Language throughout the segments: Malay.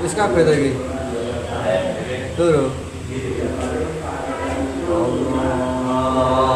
Wis kabeh to iki. Turu. Allah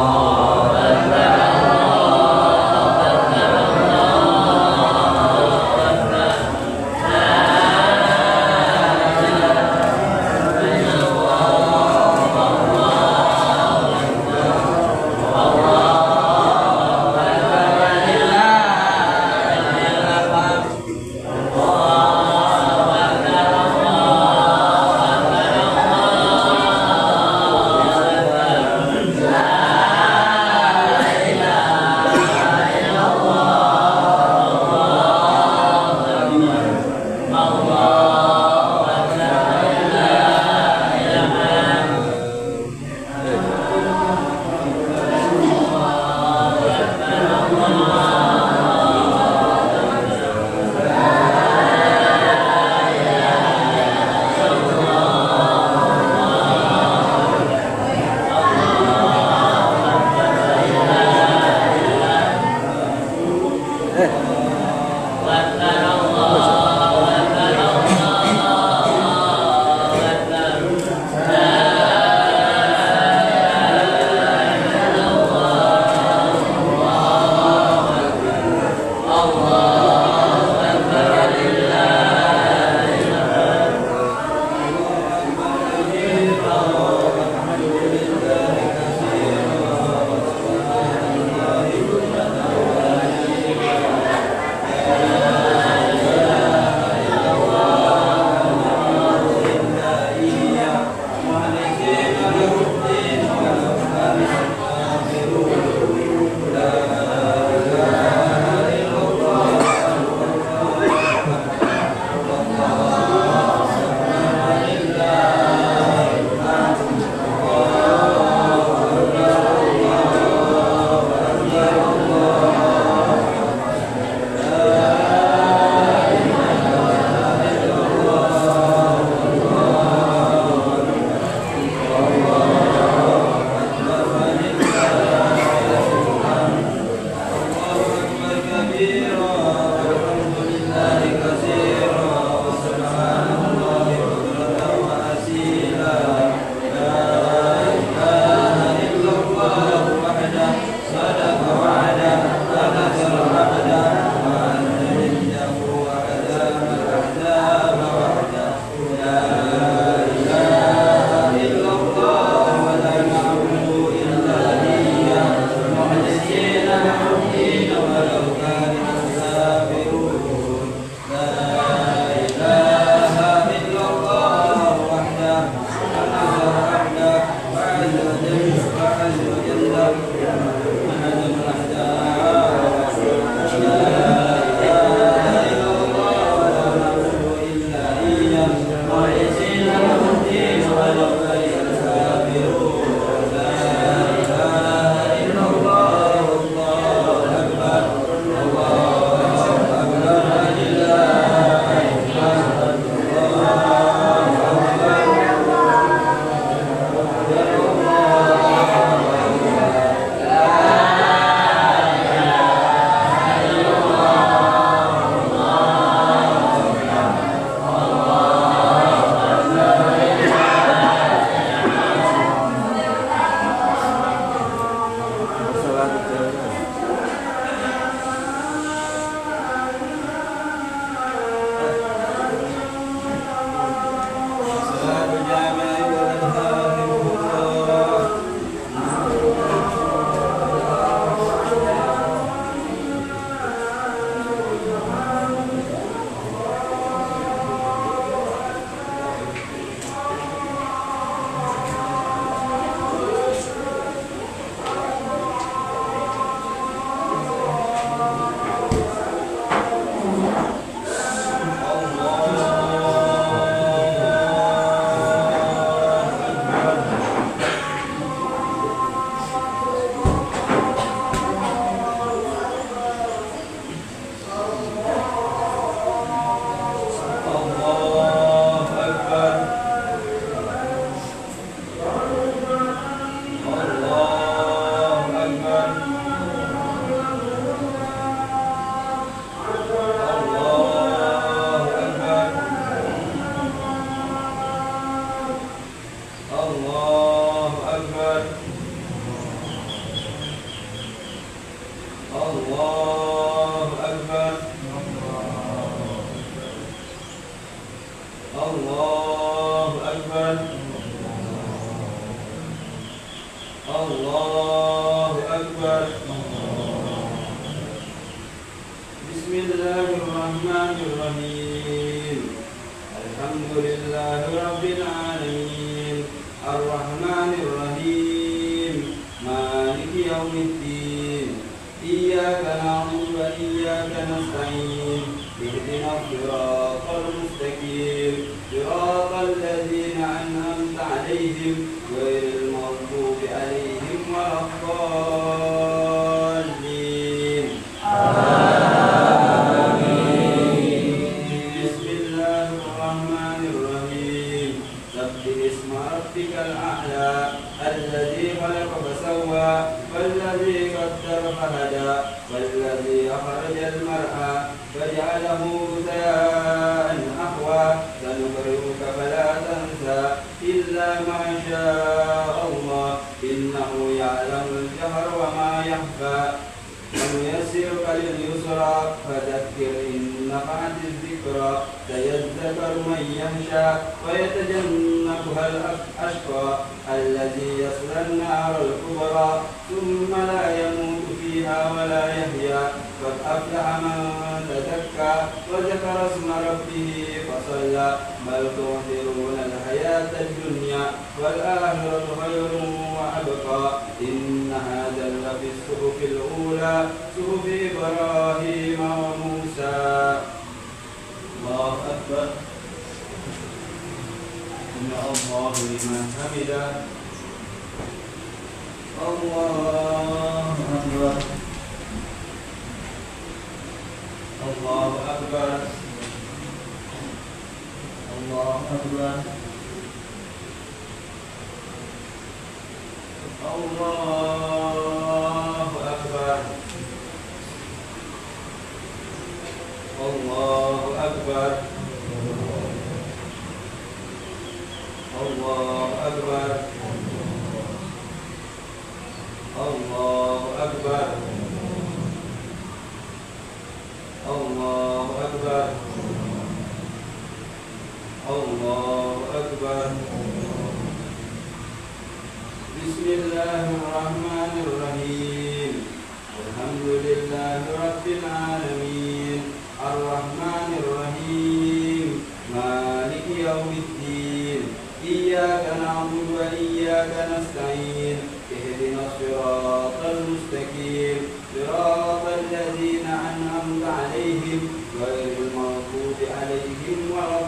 إياك نعبد وإياك نستعين اهدنا الصراط المستقيم صراط الذين أنعمت عليهم غير المغضوب عليهم ولا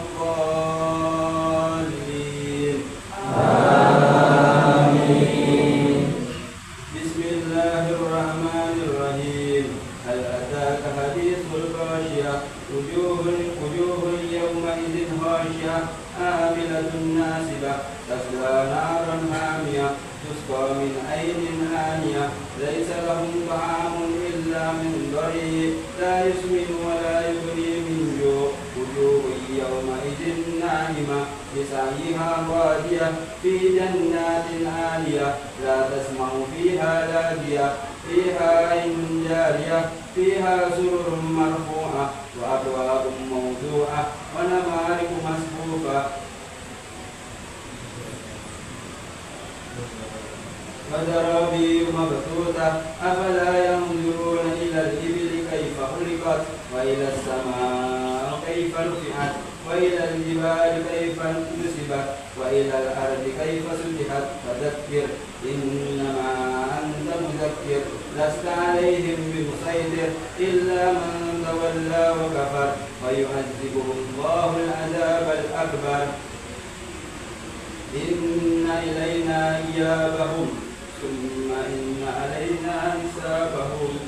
الضالين آمين. بسم الله الرحمن الرحيم. هل أتاك حديث الغاشية وجوه يومئذ خاشعة عاملة ناصبة تصلى نارا حامية تسقى من عين آنية ليس لهم طعام إلا من ضريع لا يسمن ولا يغني من جوع وجوه يومئذ ناعمة لسعيها راضية في جنات عالية لا تسمع فيها لاغية فيها عين جارية فيها سرر مرفوعة وأكواب موضوعة ونمارق مصفوفة وزرابي مبثوثة أفلا ينظرون إلى الإبل كيف خلقت وإلى السماء كيف رفعت وإلى الجبال كيف نصبت وإلى الأرض كيف سطحت فذكر إنما أنت مذكر لست عليهم بمسيطر إلا من تولى وكفر ويعذبه الله العذاب الأكبر إن إلينا إيابهم ثم إن علينا حسابهم.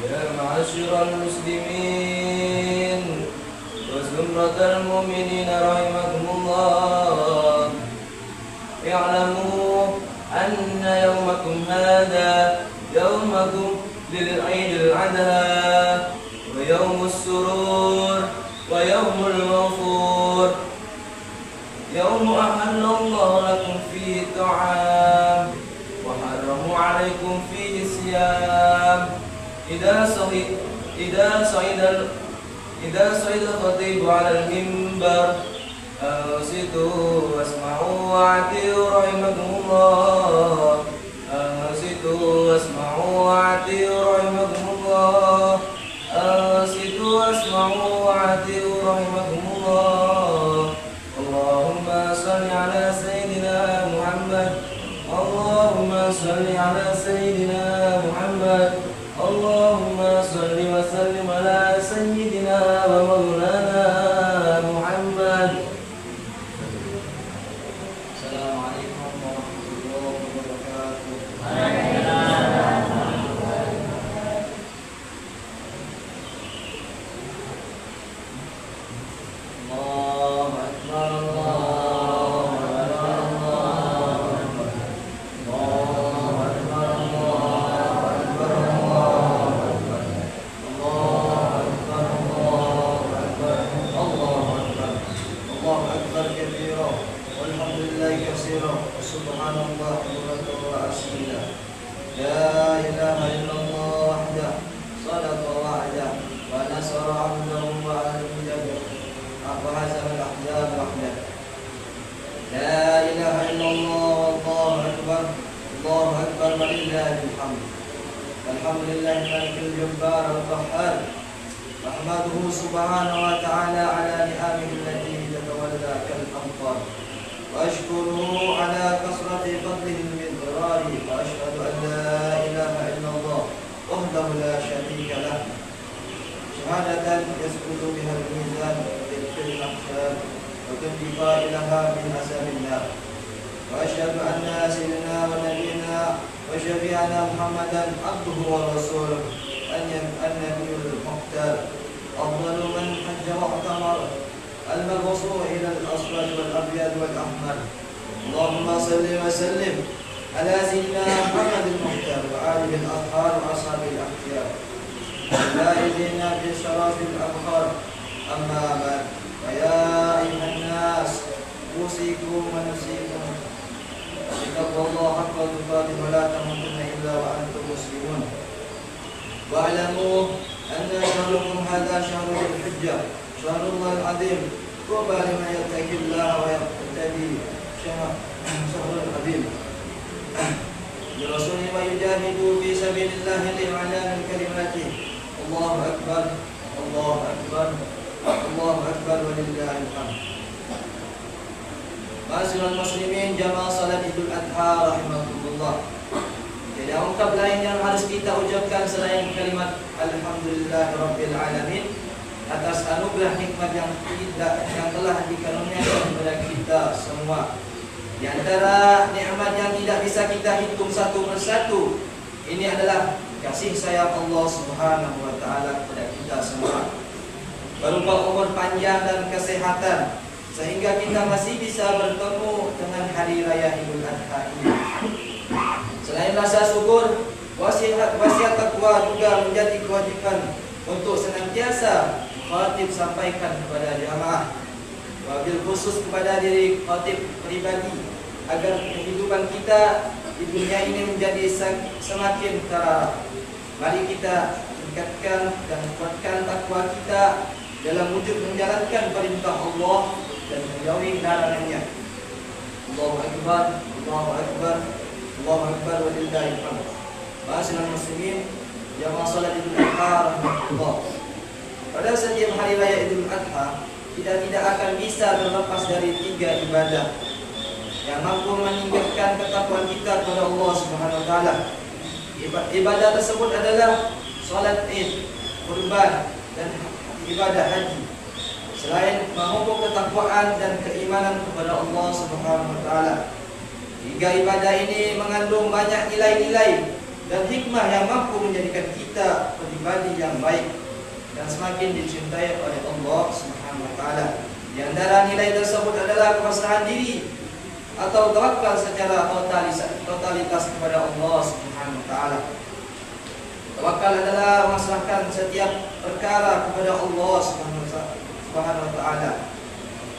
يا معاشر المسلمين وزمرة المؤمنين رحمكم الله، اعلموا أن يومكم هذا يومكم للعيد الأضحى ويوم السرور ويوم المغفور، يوم أحل الله لكم فيه الطعام وحرم عليكم فيه الصيام. إذا صعد الخطيب على المنبر أنصتوا واسمعوا وأطيعوا رحمكم الله، أنصتوا واسمعوا وأطيعوا رحمكم الله، أنصتوا واسمعوا وأطيعوا رحمكم الله. اللهم صل على سيدنا محمد، اللهم صل على سيدنا محمد، اللهم صل وسلم على سيدنا ومولانا محمد. السلام عليكم ورحمة الله وبركاته. الله أكبر الله أكبر الله أكبر الله أكبر الله أكبر الله أكبر الله أكبر الله أكبر الله أكبر كبيرا والحمد لله كثيرا وسبحان الله بكرة وأصيلا. لا إله إلا الله وحده صدق وعده ونصر عبده وعلم جده وهزم الأحزاب وحده. لا إله إلا الله والله أكبر الله أكبر ولله الحمد. الحمد لله الملك الجبار القهار، أحمده سبحانه وتعالى على نعمه التي تتولى كالأمطار، وأشكره على كثرة فضله بالضرار، وأشهد أن لا إله إلا الله وحده لا شريك له، شهادة يسقط بها الميزان ويكفر الأحساب وتنفي قائلها من أسر النار. وأشهد أن سيدنا ونبينا وشفيعنا محمدا عبده ورسوله النبي المختار، أفضل من حج واعتمر، المبعوث إلى الأسود والأبيض والأحمر. اللهم صل وسلم على سيدنا محمد المختار وآله الأطهار وأصحابه الأخيار الفائزين بشرف الأبخار. أما بعد، فيا أيها الناس أوصيكم ونفسيكم بتقوى الله حق تقاته ولا تموتن إلا وأنتم مسلمون. واعلموا أن شهركم هذا شهر ذي الحجة، شهر الله العظيم، طوبى لمن يتقي الله ويقتدي شهر العظيم برسول ويجاهد في سبيل الله لإعلان كلماته. الله أكبر الله أكبر الله أكبر ولله الحمد. Ma'asyiral muslimin jamaah salat Idul Adha rahimakumullah. Jadi ungkap lain yang harus kita ucapkan selain kalimat Alhamdulillahirabbil alamin atas anugerah nikmat yang telah dikaruniakan kepada kita semua. Di antara nikmat yang tidak bisa kita hitung satu persatu, ini adalah kasih sayang Allah Subhanahu wa taala kepada kita semua. Berupa umur panjang dan kesehatan, sehingga kita masih bisa bertemu dengan hari raya Idul Adha ini. Selain rasa syukur, wasiat takwa juga menjadi kewajiban untuk senantiasa khatib sampaikan kepada jamaah, wabil khusus kepada diri khatib pribadi, agar kehidupan kita di dunia ini menjadi semakin terarah. Mari kita tingkatkan dan kuatkan takwa kita dalam wujud menjalankan perintah Allah dan menjauhi larangannya. Allahu Akbar, Allahu Akbar, Allahu Akbar walillahil hamd. Ma'asyiral muslimin, jamaah salat Idul Adha rahmatullah. Pada setiap hari raya Idul Adha, kita tidak akan bisa terlepas dari 3 ibadah yang mampu meningkatkan ketakwaan kita kepada Allah Subhanahu wa taala. Ibadah tersebut adalah salat Id, kurban, dan ibadah haji. Selain memupuk ketakwaan dan keimanan kepada Allah Subhanahu wa taala, 3 ibadah ini mengandung banyak nilai-nilai dan hikmah yang mampu menjadikan kita pribadi yang baik dan semakin dicintai oleh Allah Subhanahu wa taala. Di antara nilai tersebut adalah kepasrahan diri atau tawakal secara totalitas kepada Allah Subhanahu wa taala. Tawakal adalah memasrahkan setiap perkara kepada Allah Subhanahu wa taala.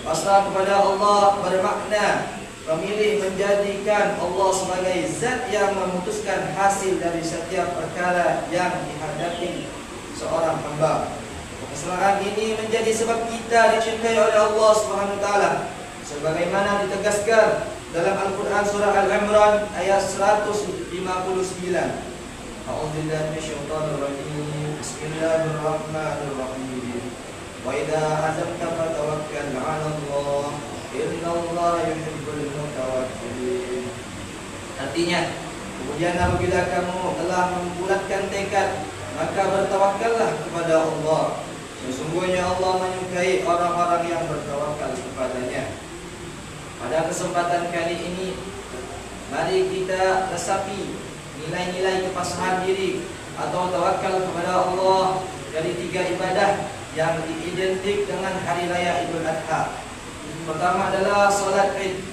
Pasrah kepada Allah bermakna memilih menjadikan Allah sebagai zat yang memutuskan hasil dari setiap perkara yang dihadapi seorang hamba. Pasrahan ini menjadi sebab kita dicintai oleh Allah Subhanahu wa taala sebagaimana ditegaskan dalam Al-Qur'an surah Al-Imran ayat 159. A'udzubillahi minasyaitonir rajim. Bismillahirrahmanirrahim. Wa idza azamta fatawakkal 'ala Allah. Innallaha yuhibbul mutawakkilin. Artinya, kemudian apabila kamu telah membulatkan tekad, maka bertawakallah kepada Allah. Sesungguhnya Allah menyukai orang-orang yang bertawakal kepadanya. Pada kesempatan kali ini, mari kita resapi nilai-nilai kepasrahan diri atau tawakal kepada Allah dari 3 ibadah yang diidentik dengan hari raya Idul Adha. Pertama adalah solat Id.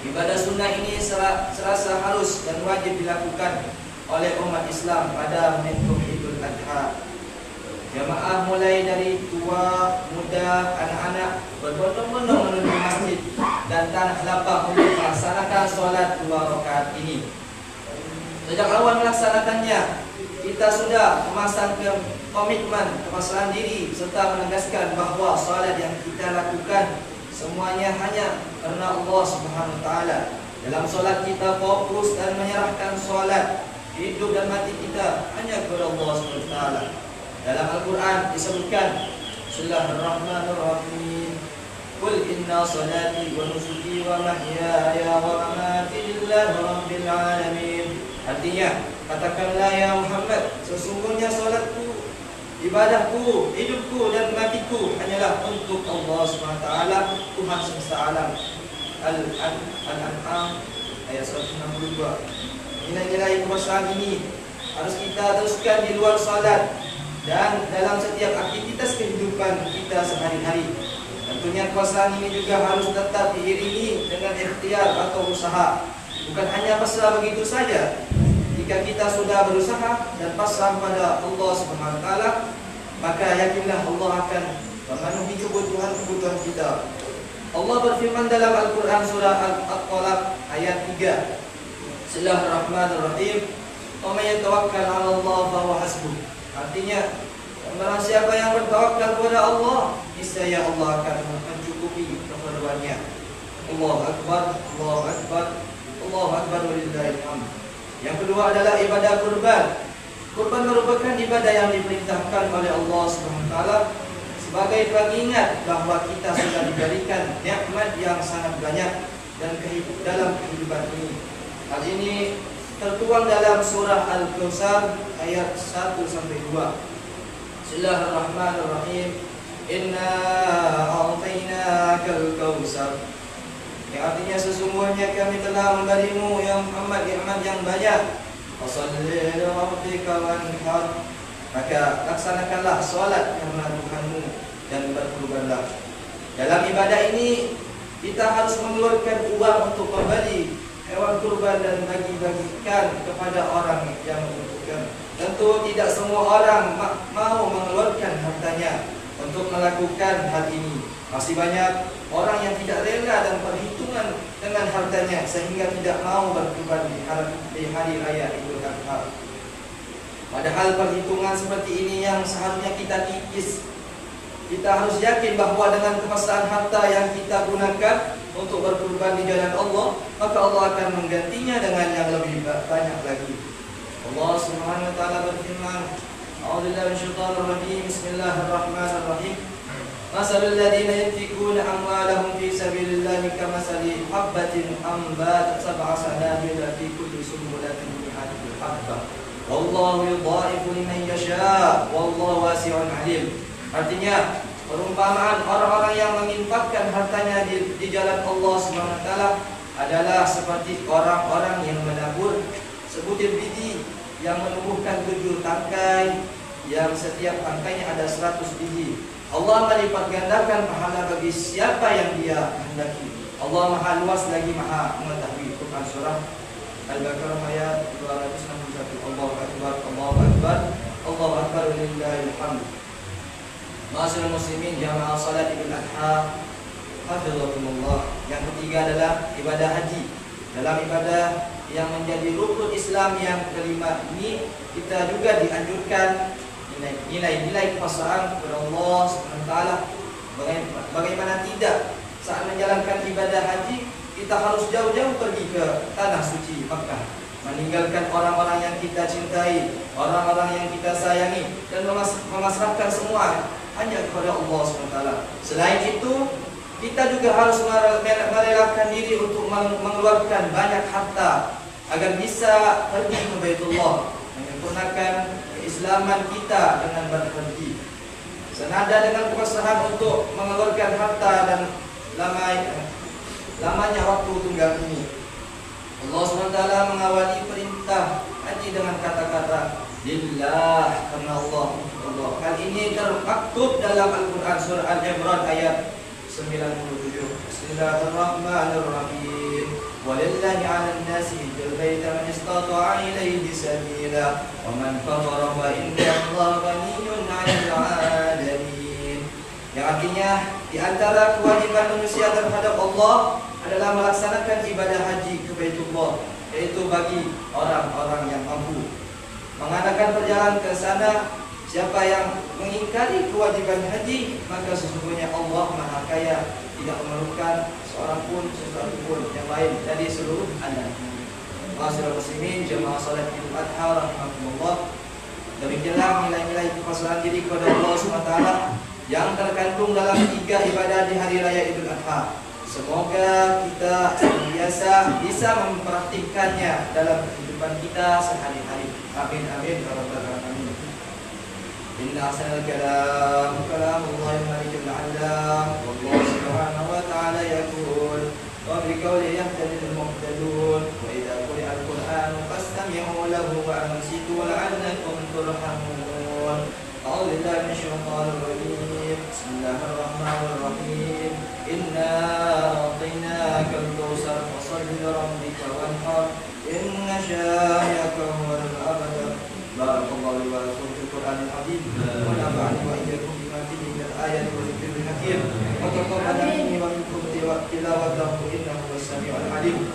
Ibadah sunnah ini serasa halus dan wajib dilakukan oleh umat Islam pada momentum Idul Adha. Jamaah mulai dari tua, muda, anak-anak berbondong-bondong menuju masjid dan tanah lapang untuk melaksanakan solat 2 rakaat ini. Sejak awal melaksanakannya, kita sudah memasangkan komitmen kepasrahan diri serta menegaskan bahawa solat yang kita lakukan semuanya hanya karena Allah Subhanahu wa taala. Dalam solat kita fokus dan menyerahkan solat, hidup dan mati kita hanya kepada Allah Subhanahu wa taala. Dalam Al-Quran disebutkan, Bismillahirrahmanirrahim. Qul inna salati wa nusuki wa mahyaya wa mamati lillahi rabbil alamin. Artinya, katakanlah ya Muhammad, sesungguhnya salatku, ibadahku, hidupku dan matiku hanyalah untuk Allah SWT, Tuhan semesta alam. Al-An'am ayat 162. Nilai-nilai kepasrahan ini harus kita teruskan di luar salat dan dalam setiap aktivitas kehidupan kita sehari-hari. Tentunya kepasrahan ini juga harus tetap diiringi dengan ikhtiar atau usaha. Bukan hanya pasrah begitu saja. Jika kita sudah berusaha dan pasrah pada Allah Subhanahu wa taala, maka yakinlah Allah akan memenuhi kebutuhan kita. Allah berfirman dalam Al-Qur'an surah Al-Talaq ayat 3. Bismillahirrahmanirrahim. Wa may yatawakkal 'ala Allah fa huwa hasbuh. Artinya, barang siapa yang bertawakal kepada Allah, niscaya Allah akan mencukupi keperluannya. Allahu Akbar, Allahu Akbar, Allahu Akbar walillahil hamd. Yang kedua adalah ibadah kurban. Kurban merupakan ibadah yang diperintahkan oleh Allah SWT sebagai pengingat bahawa kita sudah diberikan nikmat yang sangat banyak dan dalam kehidupan ini. Hal ini tertuang dalam surah Al-Kautsar ayat 1-2. Bismillahirrahmanirrahim. Inna a'tainakal kautsar. Yang artinya sesungguhnya kami telah memberimu ya Muhammad nikmat yang banyak. Fashalli li rabbika wanhar. Maka laksanakanlah salat karena Tuhanmu dan berkurbanlah. Dalam ibadah ini kita harus mengeluarkan uang untuk membeli hewan kurban dan bagi-bagikan kepada orang yang membutuhkan. Tentu tidak semua orang mau mengeluarkan hartanya untuk melakukan hal ini. Masih banyak orang yang tidak rela dan perhitungan dengan hartanya sehingga tidak mau berkurban di hari raya Idul Adha. Padahal perhitungan seperti ini yang seharusnya kita kikis. Kita harus yakin bahawa dengan kepasrahan harta yang kita gunakan untuk berkurban di jalan Allah, maka Allah akan menggantinya dengan yang lebih banyak lagi. Allah Subhanahu wa taala berfirman, A'udzubillahi minasyaitonir rajim. Bismillahirrahmanirrahim. Masalul ladzina yunfiquna amwalahum fi sabilillahi kamathali habbatin ambatat sab'a sanabila fi kulli sunbulatin mi'atu habbah. Wallahu yudha'ifu liman yasha' wallahu wasi'un 'alim. Artinya, perumpamaan orang-orang yang menginfakkan hartanya di jalan Allah Subhanahu wa taala adalah seperti orang-orang yang menabur sebutir biji yang menumbuhkan 7 tangkai yang setiap tangkainya ada 100 biji. Allah melipat gandakan pahala bagi siapa yang Dia kehendaki. Allah Maha luas lagi Maha mengetahui. Quran surah Al-Baqarah ayat 261. Allahu Akbar, Allahu Akbar, Allahu Akbar, walillahil hamd. Ma'asyiral muslimin jamaah salat Idul Adha, hafizakumullah. Yang ketiga adalah ibadah haji. Dalam ibadah yang menjadi rukun Islam yang kelima ini, kita juga dianjurkan nilai-nilai kekuasaan kepada Allah SWT. Bagaimana tidak, saat menjalankan ibadah haji kita harus jauh-jauh pergi ke tanah suci Makkah, meninggalkan orang-orang yang kita cintai, orang-orang yang kita sayangi, dan memasrahkan semua hanya kepada Allah SWT. Selain itu, kita juga harus merelakan diri untuk mengeluarkan banyak harta agar bisa pergi ke Baitullah, menyempurnakan keislaman kita dengan berpergi. Senada dengan kepasahan untuk mengeluarkan harta dan lamanya waktu tunggal ini, Allah SWT mengawali perintah haji dengan kata-kata lillah, karena Allah, untuk Allah. Hal ini termaktub dalam Al-Quran surah Al-Imran ayat 97. Bismillahirrahmanirrahim. Walillahi 'alan nasi hajjul baiti man istata'a ilaihi sabila wa man kafara fa inna Allaha ghaniyyun 'anil 'alamin. Yang artinya, di antara kewajiban manusia terhadap Allah adalah melaksanakan ibadah haji ke Baitullah, yaitu bagi orang-orang yang mampu mengadakan perjalanan ke sana. Siapa yang mengingkari kewajiban haji, maka sesungguhnya Allah Maha Kaya, tidak memerlukan seorang pun sesuatu pun yang lain dari seluruh alam. Ma'asyiral muslimin jamaah salat Idul Adha rahimakumullah. Demikianlah nilai-nilai kekuasaan diri kepada Allah SWT yang terkandung dalam 3 ibadah di hari raya Idul Adha. Semoga kita senantiasa bisa mempraktikkannya dalam kehidupan kita sehari-hari. Amin amin ya rabbal alamin. Inna ahsanal kalam kalamullah malikul a'lam. Wallahu subhanahu wa ta'ala yaqul wa bi qawli yahtadil muhtadun wa idza quri'a al-Qur'an fastami'u lahu wa ansitu la'allakum turhamun. A'udzu billahi minasyaitonir rajim. Bismillahirrahmanirrahim. Inna a'tainaka al-kautsar fasholli li rabbika wanhar. Inna syani'aka huwal abtar. Barakallahu li wa lakum fil Qur'anil azim wa nafa'ani wa iyyakum bima fihi min al-ayati wa dzikril hakim wa taqabbal minni wa minkum tilawatahu innahu was-sami'ul 'alim.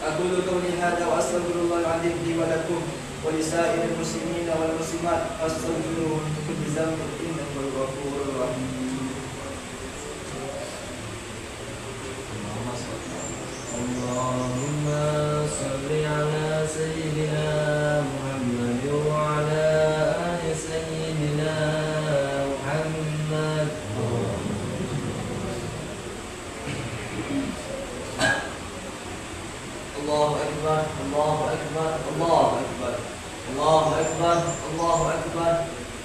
Aqulu qawli hadza wa astaghfirullahal 'azim li wa lakum wa li sa'iril muslimin wal muslimat fastaghfiruhu min kulli dhanbin innahu huwal ghafurur rahim. Allahumma salli ala sayyidina Muhammad wa ala ali sayyidina Muhammad. Allahu akbar, Allahu akbar, Allahu akbar. Allahu akbar, Allahu akbar,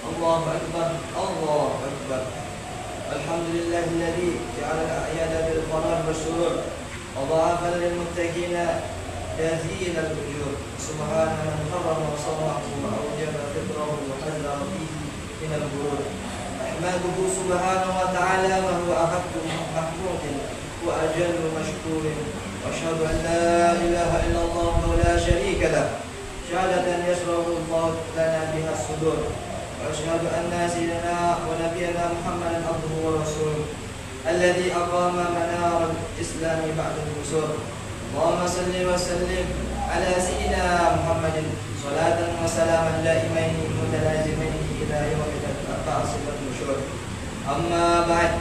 Allahu akbar, Allahu akbar. Alhamdulillahilladzi ja'ala al-a'yada bil farah wasyurur wa dha'afa lil muttaqin jazil al-ujur. Subhana man harrama wa sawwahu wa awjaba fitrahu wa hadara fihi min al-ghurur. Ahmaduhu subhanahu wa ta'ala wa huwa ahaqqu mahmudin wa ajallu mashkurin. وأشهد أن لا إله إلا الله وحده لا شريك له شهادة يشرف الله لنا بها الصدور. وأشهد أن سيدنا ونبينا محمدا عبده ورسوله الذي أقام منار الإسلام بعد الكسور. اللهم صل وسلم على سيدنا محمد صلاة وسلاما دائمين متلازمين إلى يوم البعث والنشور. أما بعد،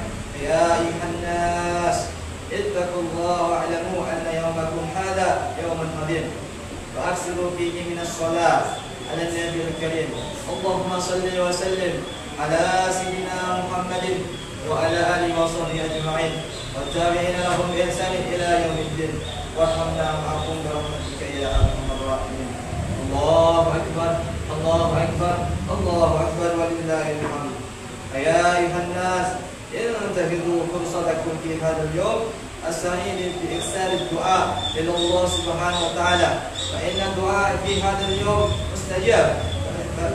يا أيها الناس اتقوا الله واعلموا أن يومكم هذا يوم عظيم فأكثروا فيه من الصلاة على النبي الكريم. اللهم صل وسلم على سيدنا محمد وعلى آله وصحبه أجمعين والتابعين لهم بإحسان إلى يوم الدين وارحمنا معكم برحمتك يا أرحم الراحمين. الله أكبر، الله أكبر، الله أكبر ولله الحمد. يا أيها الناس انتهزوا فرصتكم في هذا اليوم السعيد بإكثار الدعاء إلى الله سبحانه وتعالى، فإن الدعاء في هذا اليوم mustajab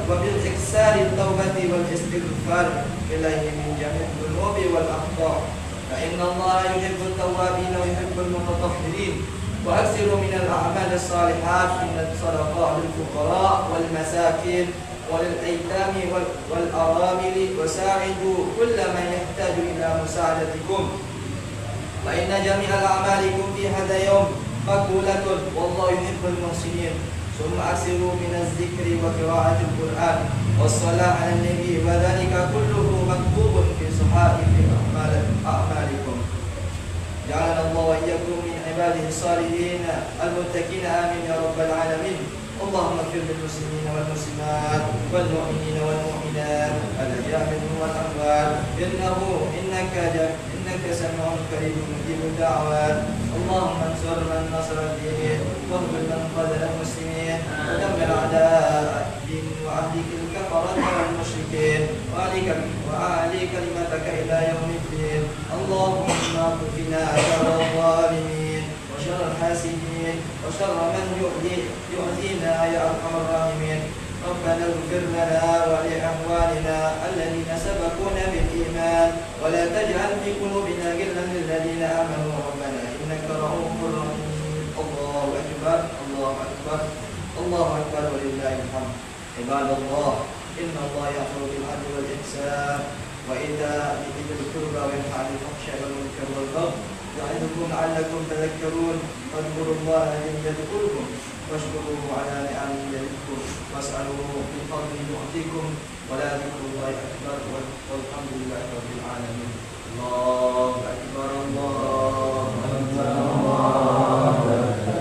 wa bil iksari taubati wal istighfar ilaihi min jami'il dhunubi wal akhta'. Fa inna Allah yuhibbut tawwabin wa yuhibbul mutatahhirin. Wa aksiru minal a'mal as-salihat minal sadaqah lil fuqara wal masakin wal aitami wal aramili wa sa'idu kulla man yahtaju ila musa'adatikum. Fa inna jami'al a'malikum fi hadha yawm maqbulatun wallahu yuhibbul muhsinin. ثم أكثروا من الذكر وقراءة القرآن والصلاة على النبي وذلك كله مكتوب في صحائف أعمالكم. جعلنا الله وإياكم من عباده الصالحين المتقين آمين يا رب العالمين. اللهم اغفر للمسلمين والمسلمات والمؤمنين والمؤمنات الأحياء منهم والأموات إنك سميع قريب مجيب الدعوات. اللهم انصر من نصر الدين واهزم من خذل المسلمين ودمر أعداء الدين وأهلك الكفرة والمشركين وأعلي كلمتك إلى يوم الدين. اللهم اغفنا شر الظالمين وشر الحاسدين وشر من يؤذينا يا أرحم الراحمين. ربنا اغفر لنا ولإخواننا الذين سبقونا بالإيمان ولا تجعل في قلوبنا غلا للذين آمنوا ربنا إنك رؤوف رحيم. الله أكبر الله أكبر الله أكبر ولله الحمد. عباد الله إن الله يأمر بالعدل والإحسان وإيتاء ذي القربى وينهى عن الفحشاء والمنكر والبغي يعظكم لعلكم تذكرون. فاذكروا الله الذي يذكركم واشكروه على نعمه يزدكم واسألوه من فضله يعطيكم ولا ذكر الله أكبر والحمد لله رب العالمين. الله أكبر الله أكبر الله أكبر.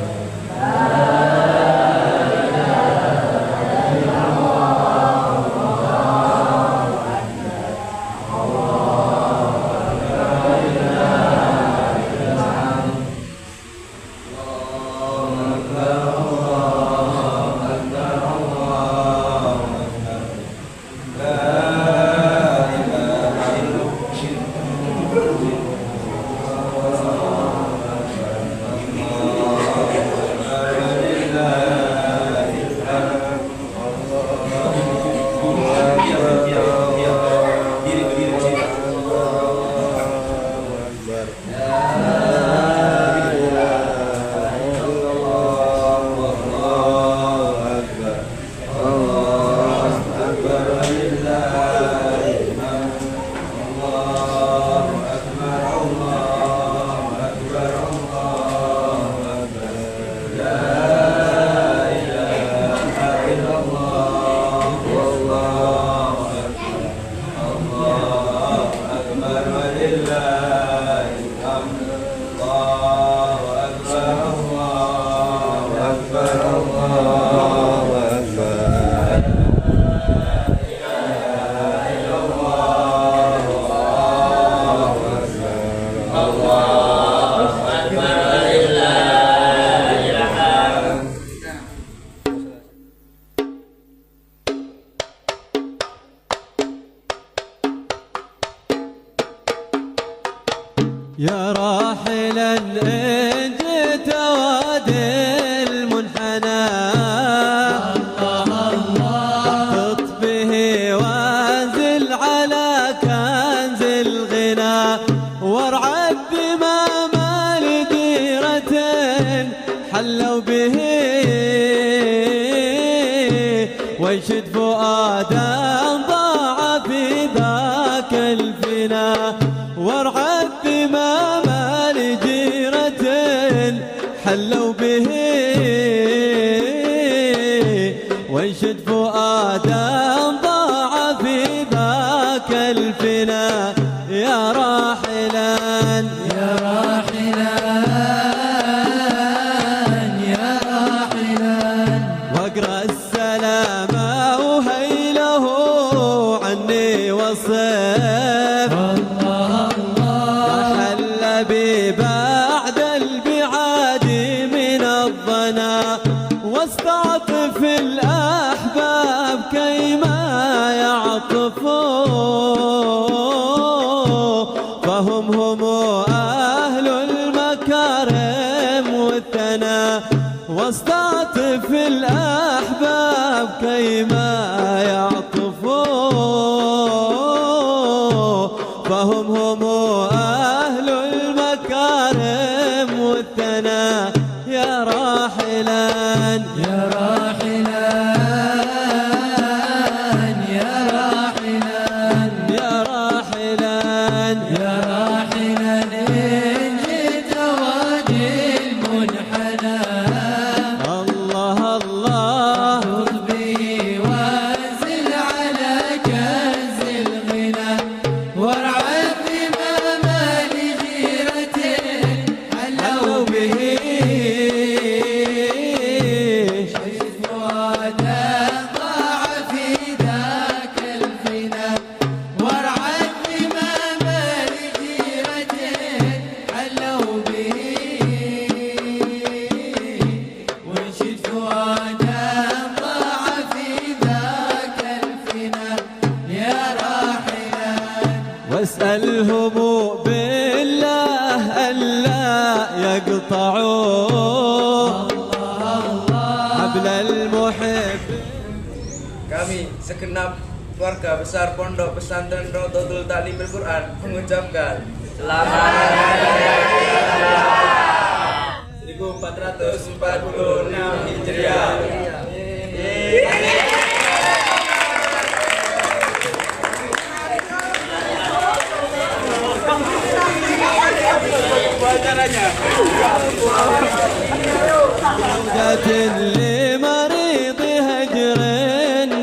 يا راحلا إن جئت وادي المنحنى الله الله احتط به وانزل على كنز الغنى وارعب بما لديرة حلوا به وانشد فؤادا ضاع في ذاك الفنا وارعب بما لجيرة حلوا به وانشد فؤادا ضاع في ذاك الفنا يا راحلا يا راحلا يا راحلا واقرأ السلام وهيله عني وصف بعد البعاد من الظنا واستعطف الأحباب كيما يعطفوا فهم أهل المكارم والثنا واستعطف الأحباب واسألهم بالله ألا يقطعوا حبل المحب. Kami segenap keluarga besar Pondok Pesantren Raudhatul Ta'limil Quran mengucapkan Selamat Hari Raya 1446 Hijriah. لمريض هجر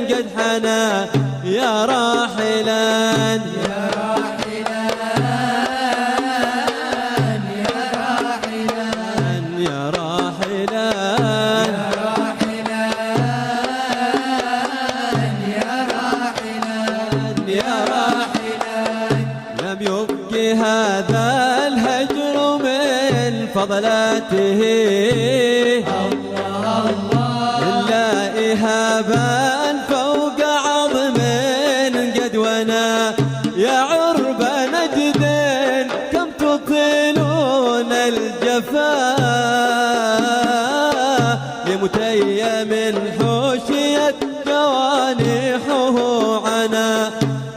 قد حنى يا راحلا يا راحلا يا راحلا يا راحلا يا راحلا يا راحلا لم يبق هذا الهجر من فضلاته إلا إهابا فوق عظم قد ونا يا عرب نجد كم تطيلون الجفا لمتيم حوشيت جوانحه عنا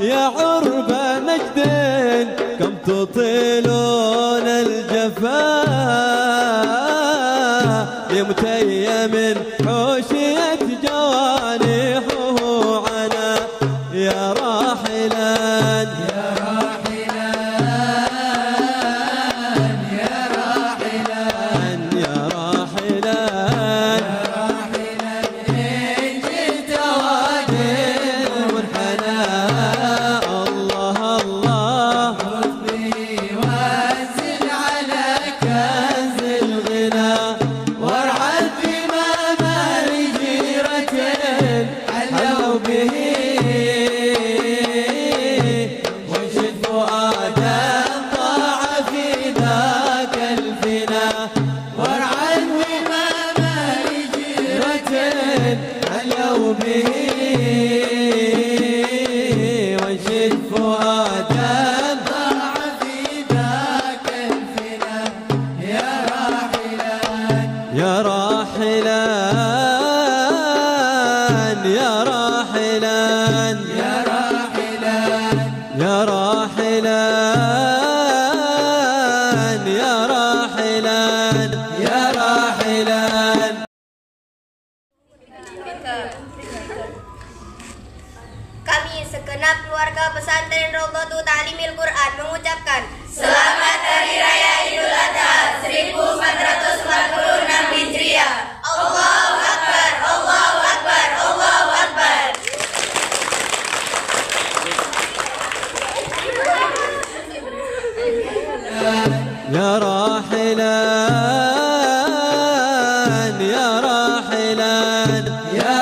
يا عرب نجد كم تطيلون الجفا لمتيم حوشيت جوانحه عنا يا راحلا يا راحلا يا راحلا يا راحلا إن جئت وادر منحنى الله الله خذ بي وانزل على كنز الغنى وارعد بإمام رجيرة حلوا به وانشد فؤادا ضاع في ذاك الفنا وارعد بإمام رجيرة حلوا به وانشد فؤادا ضاع في ذاك الفنا يا راحلا يا راحلا يا راحلا يا راحلا يا راحلا يا راحلا يا راحلا. Kami segenap keluarga pesantren Raudhatul Ta'limil Quran mengucapkan Selamat Hari Raya Idul Adha 1446 Hijriah. Allahu Akbar, Allahu Akbar, Allahu Akbar. يا راحلا يا راحلا يا